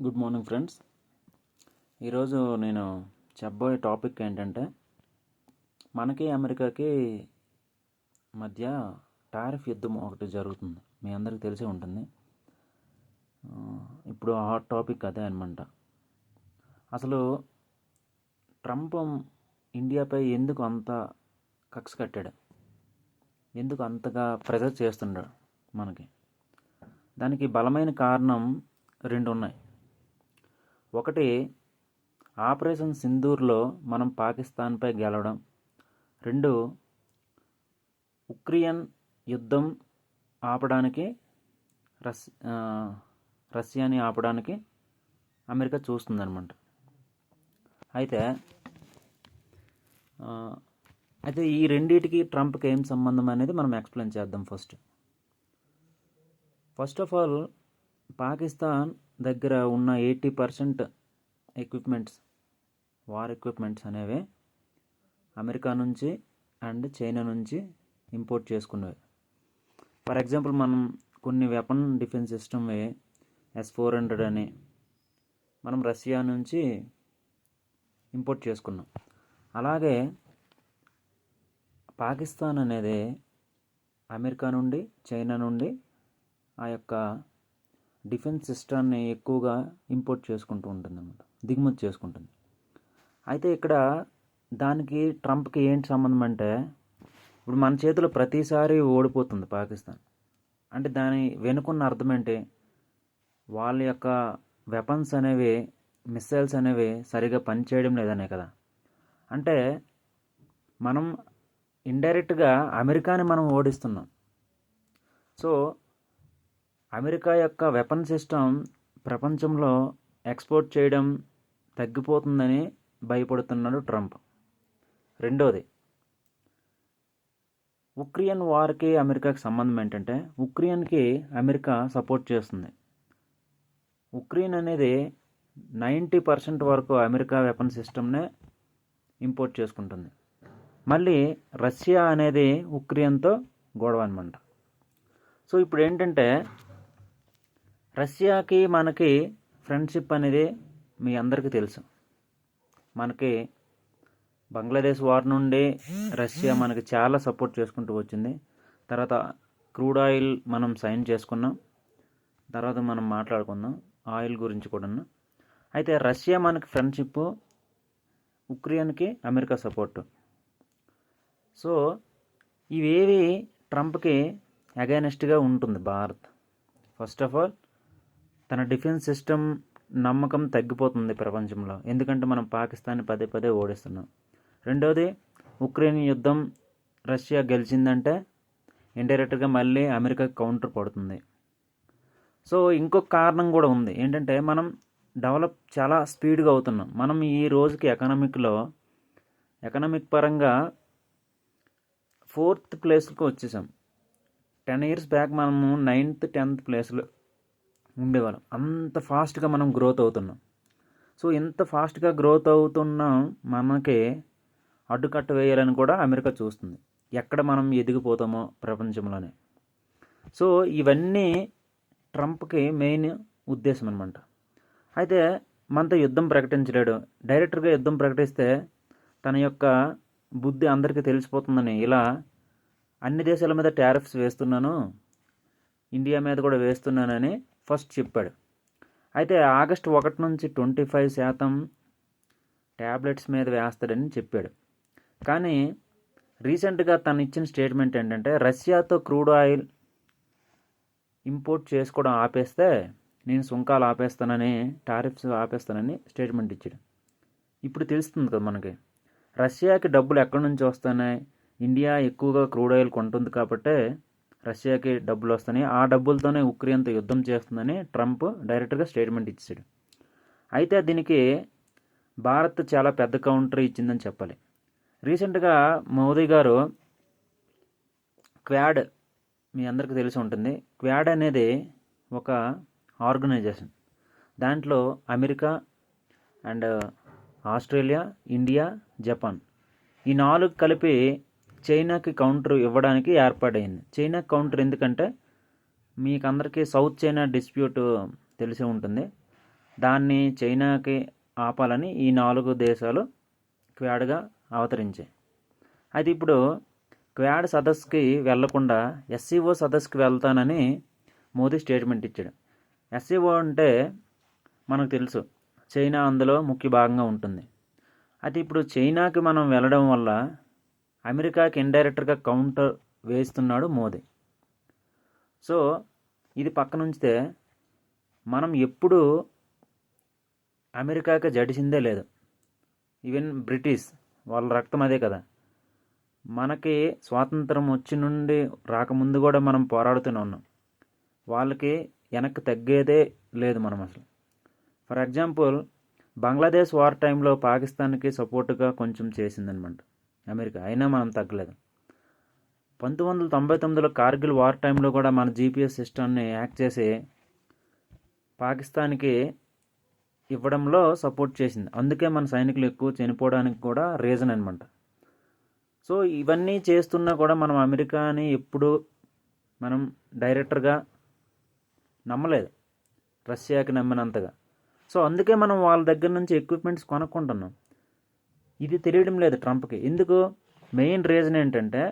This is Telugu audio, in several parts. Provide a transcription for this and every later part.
Good morning friends. ఈరోజు నేను చెప్పబోయే టాపిక్ ఏంటంటే మనకి అమెరికాకి మధ్య టారిఫ్ యుద్ధం ఒకటి జరుగుతుంది. మీ అందరికీ తెలిసే ఉంటుంది. ఇప్పుడు హాట్ టాపిక్ అదే అనమాట. అసలు ట్రంప్ ఇండియాపై ఎందుకు అంత కక్ష కట్టాడు, ఎందుకు అంతగా ప్రెజర్ చేస్తున్నాడు మనకి? దానికి బలమైన కారణం రెండు ఉన్నాయి. ఒకటి, ఆపరేషన్ సింధూర్లో మనం పాకిస్తాన్పై గెలవడం. రెండు, ఉక్రెయిన్ యుద్ధం ఆపడానికి రష్యాని ఆపడానికి అమెరికా చూస్తుందన్నమాట. అయితే ఈ రెండింటికి ట్రంప్కి ఏం సంబంధం అనేది మనం ఎక్స్ప్లెయిన్ చేద్దాం. ఫస్ట్ ఆఫ్ ఆల్, పాకిస్తాన్ దగ్గర ఉన్న 80% ఎక్విప్మెంట్స్, వార్ ఎక్విప్మెంట్స్ అనేవి అమెరికా నుంచి అండ్ చైనా నుంచి ఇంపోర్ట్ చేసుకున్నవి. ఫర్ ఎగ్జాంపుల్, మనం కొన్ని వెపన్ డిఫెన్స్ సిస్టమ్ S-400 అని మనం రష్యా నుంచి ఇంపోర్ట్ చేసుకున్నాం. అలాగే పాకిస్తాన్ అనేది అమెరికా నుండి, చైనా నుండి ఆ యొక్క డిఫెన్స్ సిస్టాన్ని ఎక్కువగా ఇంపోర్ట్ చేసుకుంటూ ఉంటుంది అన్నమాట, దిగుమతి చేసుకుంటుంది. అయితే ఇక్కడ దానికి ట్రంప్కి ఏంటి సంబంధం అంటే, ఇప్పుడు మన చేతిలో ప్రతిసారి ఓడిపోతుంది పాకిస్తాన్ అంటే దాని వెనుకున్న అర్థం ఏంటి? వాళ్ళ యొక్క వెపన్స్ అనేవి, మిస్సైల్స్ అనేవి సరిగా పనిచేయడం లేదనే కదా. అంటే మనం ఇండైరెక్ట్గా అమెరికాని మనం ఓడిస్తున్నాం. సో అమెరికా యొక్క వెపన్ సిస్టమ్ ప్రపంచంలో ఎక్స్పోర్ట్ చేయడం తగ్గిపోతుందని భయపడుతున్నాడు ట్రంప్. రెండోది, ఉక్రెయిన్ వార్కి అమెరికాకి సంబంధం ఏంటంటే, ఉక్రెయిన్కి అమెరికా సపోర్ట్ చేస్తుంది. ఉక్రెయిన్ అనేది 90% వరకు అమెరికా వెపన్ సిస్టమ్నే ఇంపోర్ట్ చేసుకుంటుంది. మళ్ళీ రష్యా అనేది ఉక్రెయిన్తో గొడవ అనమాట. సో ఇప్పుడు ఏంటంటే, రష్యాకి మనకి ఫ్రెండ్షిప్ అనేది మీ అందరికీ తెలుసు. మనకి బంగ్లాదేశ్ వార్ నుండి రష్యా మనకి చాలా సపోర్ట్ చేసుకుంటూ వచ్చింది. తర్వాత క్రూడ్ ఆయిల్ మనం సైన్ చేసుకున్నాం. తర్వాత మనం మాట్లాడుకుందాం ఆయిల్ గురించి కూడా. అయితే రష్యా మనకి ఫ్రెండ్షిప్, ఉక్రెయిన్కి అమెరికా సపోర్టు. సో ఇవేవి ట్రంప్కి అగైనెస్ట్గా ఉంటుంది భారత్. ఫస్ట్ ఆఫ్ ఆల్, తన డిఫెన్స్ సిస్టమ్ నమ్మకం తగ్గిపోతుంది ప్రపంచంలో, ఎందుకంటే మనం పాకిస్తాన్ని పదే పదే ఓడిస్తున్నాం. రెండోది, ఉక్రెయిన్ యుద్ధం రష్యా గెలిచిందంటే ఇండైరెక్ట్గా మళ్ళీ అమెరికాకి కౌంటర్ పడుతుంది. సో ఇంకొక కారణం కూడా ఉంది. ఏంటంటే, మనం డెవలప్ చాలా స్పీడ్గా అవుతున్నాం. మనం ఈ రోజుకి ఎకనామిక్ పరంగా 4th ప్లేస్కి వచ్చేసాం. 10 years బ్యాక్ మనము 9th 10th ప్లేస్లో ఉండేవాళ్ళం. అంత ఫాస్ట్గా మనం గ్రోత్ అవుతున్నాం. సో ఇంత ఫాస్ట్గా గ్రోత్ అవుతున్నాం, మనకి అడ్డుకట్ట వేయాలని కూడా అమెరికా చూస్తుంది, ఎక్కడ మనం ఎదిగిపోతామో ప్రపంచంలోనే. సో ఇవన్నీ ట్రంప్కి మెయిన్ ఉద్దేశం అనమాట. అయితే మనతో యుద్ధం ప్రకటించలేడు. డైరెక్ట్గా యుద్ధం ప్రకటిస్తే తన యొక్క బుద్ధి అందరికీ తెలిసిపోతుందని ఇలా అన్ని దేశాల మీద టారిఫ్స్ వేస్తున్నాను, ఇండియా మీద కూడా వేస్తున్నానని ఫస్ట్ చెప్పాడు. అయితే ఆగస్టు 1 నుంచి 25% ట్యాబ్లెట్స్ మీద వేస్తాడని చెప్పాడు. కానీ రీసెంట్గా తను ఇచ్చిన స్టేట్మెంట్ ఏంటంటే, రష్యాతో క్రూడ్ ఆయిల్ ఇంపోర్ట్ చేసుకోవడం ఆపేస్తే నేను సుంకాలు ఆపేస్తానని, టారిఫ్స్ ఆపేస్తానని స్టేట్మెంట్ ఇచ్చాడు. ఇప్పుడు తెలుస్తుంది కదా మనకి, రష్యాకి డబ్బులు ఎక్కడి నుంచి వస్తున్నాయి. ఇండియా ఎక్కువగా క్రూడ్ ఆయిల్ కొంటుంది కాబట్టి రష్యాకి డబ్బులు వస్తున్నాయి. ఆ డబ్బులతోనే ఉక్రెయిన్తో యుద్ధం చేస్తుందని ట్రంప్ డైరెక్ట్గా స్టేట్మెంట్ ఇచ్చాడు. అయితే దీనికి భారత్ చాలా పెద్ద కౌంటర్ ఇచ్చిందని చెప్పాలి. రీసెంట్గా మోదీ గారు క్వాడ్, మీ అందరికీ తెలిసి ఉంటుంది. క్వాడ్ అనేది ఒక ఆర్గనైజేషన్. దాంట్లో America and Australia, India, Japan, ఈ 4 కలిపి చైనాకి కౌంటర్ ఇవ్వడానికి ఏర్పాటైంది. చైనా కౌంటర్ ఎందుకంటే, మీకు అందరికీ సౌత్ చైనా డిస్ప్యూట్ తెలిసే ఉంటుంది. దాన్ని చైనాకి ఆపాలని ఈ 4 దేశాలు క్వాడ్గా అవతరించాయి. అయితే ఇప్పుడు క్వాడ్ సదస్సుకి వెళ్లకుండా ఎస్సీఓ సదస్సుకి వెళ్తానని మోదీ స్టేట్మెంట్ ఇచ్చాడు. ఎస్సీఓ అంటే మనకు తెలుసు, చైనా అందులో ముఖ్య భాగంగా ఉంటుంది. అయితే ఇప్పుడు చైనాకి మనం వెళ్ళడం వల్ల అమెరికాకి ఇండైరెక్ట్గా కౌంటర్ వేస్తున్నాడు మోదీ. సో ఇది పక్కన ఉంచితే మనం ఎప్పుడు అమెరికాకి జడిసిందే లేదు. ఈవెన్ బ్రిటిష్ వాళ్ళ రక్తం అదే కదా. మనకి స్వాతంత్రం వచ్చి నుండి రాకముందు కూడా మనం పోరాడుతూనే ఉన్నాం. వాళ్ళకి వెనక్కి తగ్గేదే లేదు మనం అసలు. ఫర్ ఎగ్జాంపుల్ బంగ్లాదేశ్ వార్ టైంలో పాకిస్తాన్కి సపోర్టుగా కొంచెం చేసిందనమాట అమెరికా, అయినా మనం తగ్గలేదు. 1999లో కార్గిల్ వార్ టైంలో కూడా మన జీపీఎస్ సిస్టమ్ని హ్యాక్ చేసి పాకిస్తాన్కి ఇవ్వడంలో సపోర్ట్ చేసింది. అందుకే మన సైనికులు ఎక్కువ చనిపోవడానికి కూడా రీజన్ అనమాట. సో ఇవన్నీ చేస్తున్నా కూడా మనం అమెరికాని ఎప్పుడు మనం డైరెక్టర్గా నమ్మలేదు, రష్యాకి నమ్మినంతగా. సో అందుకే మనం వాళ్ళ దగ్గర నుంచి ఎక్విప్మెంట్స్ కొనుక్కుంటున్నాం. ఇది తెలియడం లేదు ట్రంప్కి. ఎందుకు? మెయిన్ రీజన్ ఏంటంటే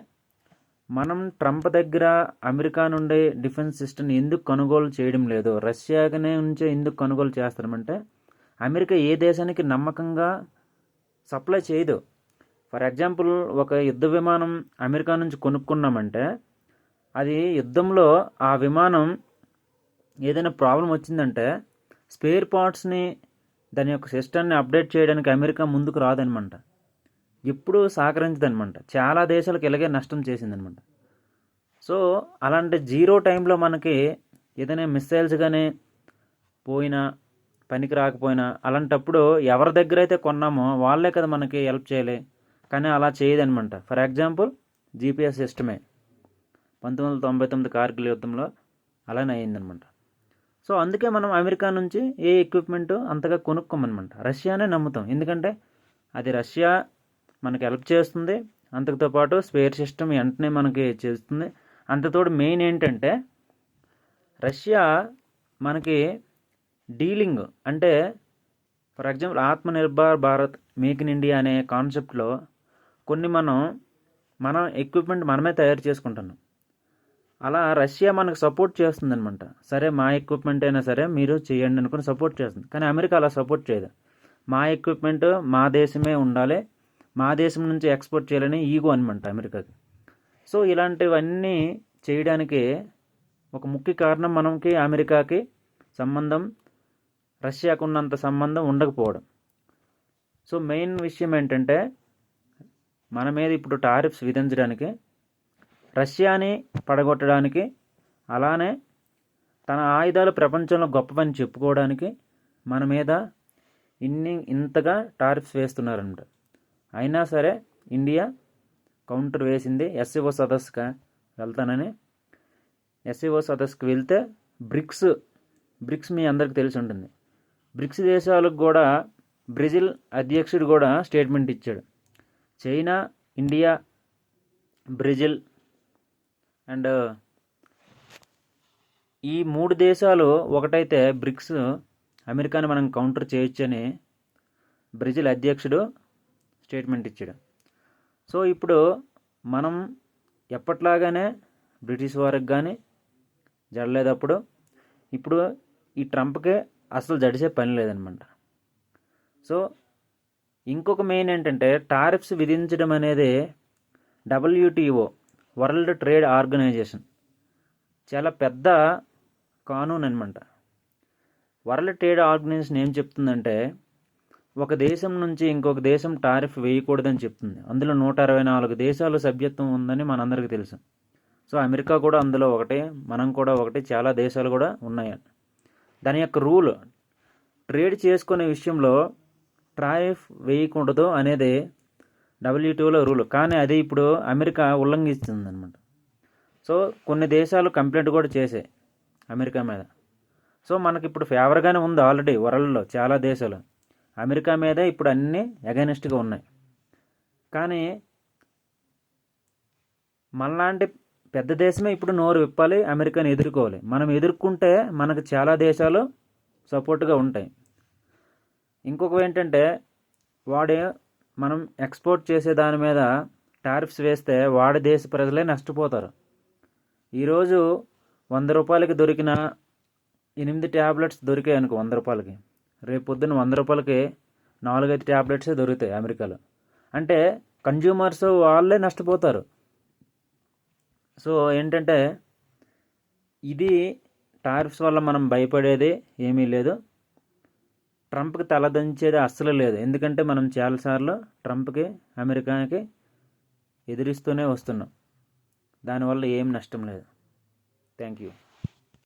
మనం ట్రంప్ దగ్గర అమెరికా నుండి డిఫెన్స్ సిస్టమ్ ఎందుకు కొనుగోలు చేయడం లేదు, రష్యానే నుంచే ఎందుకు కొనుగోలు చేస్తామంటే అమెరికా ఏ దేశానికి నమ్మకంగా సప్లై చేయదు. ఫర్ ఎగ్జాంపుల్ ఒక యుద్ధ విమానం అమెరికా నుంచి కొనుక్కున్నామంటే అది యుద్ధంలో ఆ విమానం ఏదైనా ప్రాబ్లం వచ్చిందంటే స్పేర్ పార్ట్స్ని దాని యొక్క సిస్టమ్ని అప్డేట్ చేయడానికి అమెరికా ముందుకు రాదనమాట, ఎప్పుడూ సహకరించదనమాట. చాలా దేశాలకు ఇలాగే నష్టం చేసిందనమాట. సో అలాంటి జీరో టైంలో మనకి ఏదైనా మిస్సైల్స్ కానీ పోయినా పనికి రాకపోయినా అలాంటప్పుడు ఎవరి దగ్గర అయితే కొన్నామో వాళ్ళే కదా మనకి హెల్ప్ చేయాలి. కానీ అలా చేయదనమాట. ఫర్ ఎగ్జాంపుల్ జీపీఎస్ సిస్టమే 1999 కార్గిల్ యుద్ధంలో అలానే అయిందనమాట. సో అందుకే మనం అమెరికా నుంచి ఏ ఎక్విప్మెంట్ అంతగా కొనుక్కోమనమాట, రష్యానే నమ్ముతాం. ఎందుకంటే అది రష్యా మనకి హెల్ప్ చేస్తుంది, అంతటితో పాటు స్పేర్ సిస్టమ్ వెంటనే మనకి చేస్తుంది. అంతతోడు మెయిన్ ఏంటంటే రష్యా మనకి డీలింగ్ అంటే for example Atmanirbhar Bharat, make in India అనే కాన్సెప్ట్లో కొన్ని మన ఎక్విప్మెంట్ మనమే తయారు చేసుకుంటున్నాం. అలా రష్యా మనకు సపోర్ట్ చేస్తుందనమాట. సరే మా ఎక్విప్మెంట్ అయినా సరే మీరు చేయండి అనుకుని సపోర్ట్ చేస్తుంది. కానీ అమెరికా అలా సపోర్ట్ చేయదు. మా ఎక్విప్మెంట్ మా దేశమే ఉండాలి, మా దేశం నుంచి ఎక్స్పోర్ట్ చేయాలని ఈగో అనమాట అమెరికాకి. సో ఇలాంటివన్నీ చేయడానికి ఒక ముఖ్య కారణం మనకి అమెరికాకి సంబంధం రష్యాకు ఉన్నంత సంబంధం ఉండకపోవడం. సో మెయిన్ విషయం ఏంటంటే మన మీద ఇప్పుడు టారిఫ్స్ విధించడానికి, రష్యాని పడగొట్టడానికి, అలానే తన ఆయుధాలు ప్రపంచంలో గొప్పవని చెప్పుకోవడానికి మన మీద ఇంతగా టారిఫ్స్ వేస్తున్నారన్నమాట. అయినా సరే ఇండియా కౌంటర్ వేసింది. ఎస్సీఓ సదస్సుగా వెళ్తానని. ఎస్సీఓ సదస్సుకు వెళ్తే బ్రిక్స్ మీ అందరికి తెలిసి ఉంటుంది. బ్రిక్స్ దేశాలకు కూడా బ్రెజిల్ అధ్యక్షుడు కూడా స్టేట్మెంట్ ఇచ్చాడు. చైనా, ఇండియా, బ్రెజిల్ అండ్ ఈ 3 దేశాలు ఒకటైతే బ్రిక్స్ అమెరికాని మనం కౌంటర్ చేయొచ్చని బ్రెజిల్ అధ్యక్షుడు స్టేట్మెంట్ ఇచ్చాడు. సో ఇప్పుడు మనం ఎప్పట్లాగానే బ్రిటిష్ వారికి కానీ జడలేదప్పుడు, ఇప్పుడు ఈ ట్రంప్కే అసలు జడిసే పని లేదనమాట. సో ఇంకొక మెయిన్ ఏంటంటే టారిఫ్స్ విధించడం అనేది WTO వరల్డ్ ట్రేడ్ ఆర్గనైజేషన్ చాలా పెద్ద కానూన్ అనమాట. వరల్డ్ ట్రేడ్ ఆర్గనైజేషన్ ఏం చెప్తుందంటే ఒక దేశం నుంచి ఇంకొక దేశం టారిఫ్ వేయకూడదని చెప్తుంది. అందులో 124 దేశాలు సభ్యత్వం ఉందని మనందరికీ తెలుసు. సో అమెరికా కూడా అందులో ఒకటి, మనం కూడా ఒకటి, చాలా దేశాలు కూడా ఉన్నాయి. దాని యొక్క రూల్ ట్రేడ్ చేసుకునే విషయంలో టారిఫ్ వేయకూడదు అనేది WTOలో రూల్. కానీ అది ఇప్పుడు అమెరికా ఉల్లంఘిస్తుంది అనమాట. సో కొన్ని దేశాలు కంప్లైంట్ కూడా చేసాయి అమెరికా మీద. సో మనకి ఇప్పుడు ఫేవర్గానే ఉంది ఆల్రెడీ వరల్డ్లో చాలా దేశాలు అమెరికా మీదే ఇప్పుడు అన్నీ అగైనెస్ట్గా ఉన్నాయి. కానీ మనలాంటి పెద్ద దేశమే ఇప్పుడు నోరు విప్పాలి, అమెరికాని ఎదుర్కోవాలి. మనం ఎదుర్కొంటే మనకు చాలా దేశాలు సపోర్ట్గా ఉంటాయి. ఇంకొకటి ఏంటంటే వాడే మనం ఎక్స్పోర్ట్ చేసే దాని మీద టారిఫ్స్ వేస్తే వాడి దేశ ప్రజలే నష్టపోతారు. ఈరోజు 100 రూపాయలకి దొరికిన 8 ట్యాబ్లెట్స్ దొరికాయి అనుకో 100 రూపాయలకి, రేపు పొద్దున్న 100 రూపాయలకి 4-5 ట్యాబ్లెట్సే దొరుకుతాయి అమెరికాలో. అంటే కన్జ్యూమర్స్ వాళ్ళే నష్టపోతారు. సో ఏంటంటే ఇది టారిఫ్స్ వల్ల మనం భయపడేది ఏమీ లేదు, ట్రంప్కి తలదించేది అస్సలు లేదు. ఎందుకంటే మనం చాలాసార్లు ట్రంప్కి అమెరికాకి ఎదిరిస్తూనే వస్తున్నాం, దానివల్ల ఏం నష్టం లేదు. Thank you.